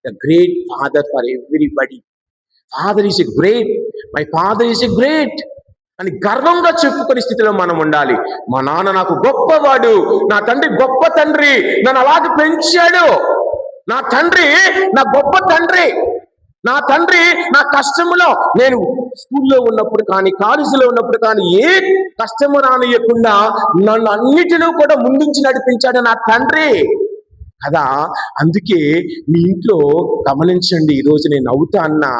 The great father for everybody. Father is a great, my father is a great అని గర్వంగా చెప్పుకునే స్థితిలో మనం ఉండాలి. మా నాన్న నాకు గొప్పవాడు, నా తండ్రి గొప్ప తండ్రి, నన్ను అలాగే పెంచాడు. నా తండ్రి నా గొప్ప తండ్రి. నా తండ్రి నా కష్టములో, నేను స్కూల్లో ఉన్నప్పుడు కానీ కాలేజీలో ఉన్నప్పుడు కానీ ఏ కష్టము రానియకుండా నన్ను అన్నిటిలో కూడా ముందుంచి నడిపించాడు నా తండ్రి కదా. అందుకే మీ ఇంట్లో గమనించండి, ఈరోజు నేను నవ్వుతా అన్నా,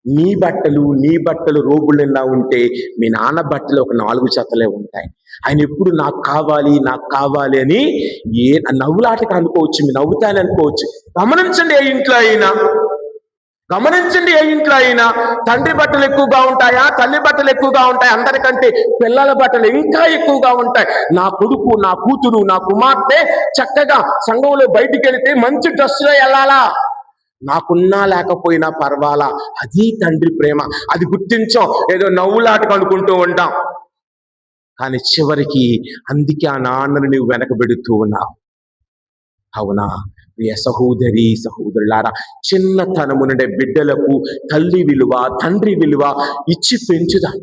నీ బట్టలు రోబులు నిండా ఉంటే మీ నాన్న బట్టలు ఒక 4 జతలే ఉంటాయి. ఆయన ఎప్పుడు నాకు కావాలి అని నవ్వులాటకు అనుకోవచ్చు, మీ నవ్వుతాయని అనుకోవచ్చు. గమనించండి ఏ ఇంట్లో అయినా తండ్రి బట్టలు ఎక్కువగా ఉంటాయా, తల్లి బట్టలు ఎక్కువగా ఉంటాయి? అందరికంటే పిల్లల బట్టలు ఇంకా ఎక్కువగా ఉంటాయి. నా కొడుకు, నా కూతురు, నా కుమార్తె చక్కగా సంఘంలో బయటికి వెళితే మంచి డ్రెస్సులో వెళ్ళాలా, నాకున్నా లేకపోయినా పర్వాలా. అది తండ్రి ప్రేమ. అది గుర్తించాం, ఏదో నవ్వులాటకు అనుకుంటూ ఉంటాం. కానీ చివరికి అందుకే ఆ నాన్నను నువ్వు వెనకబెడుతూ ఉన్నావు. అవునా ప్రియ సహోదరులారా, చిన్నతనము నుండే బిడ్డలకు తల్లి విలువ, తండ్రి విలువ ఇచ్చి పెంచుదాం.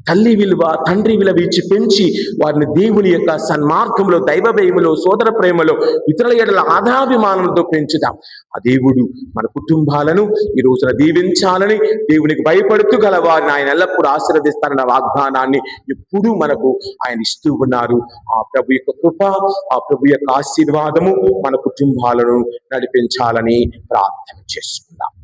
తల్లి విలువ, తండ్రి విలువ ఇచ్చి పెంచి వారిని దేవుని యొక్క సన్మార్గంలో, దైవ భయములో, సోదర ప్రేమలో, ఇతరుల ఎడల ఆధాభిమానంతో పెంచుదాం. ఆ దేవుడు మన కుటుంబాలను ఈ రోజున దీవించాలని, దేవునికి భయపడుతూ గల వారిని ఆయన ఎల్లప్పుడూ ఆశీర్వదిస్తారన్న వాగ్దానాన్ని ఎప్పుడూ మనకు ఆయన ఇస్తూ ఉన్నారు. ఆ ప్రభు యొక్క కృప, ఆ ప్రభు యొక్క ఆశీర్వాదము మన కుటుంబాలను నడిపించాలని ప్రార్థన చేసుకుందాం.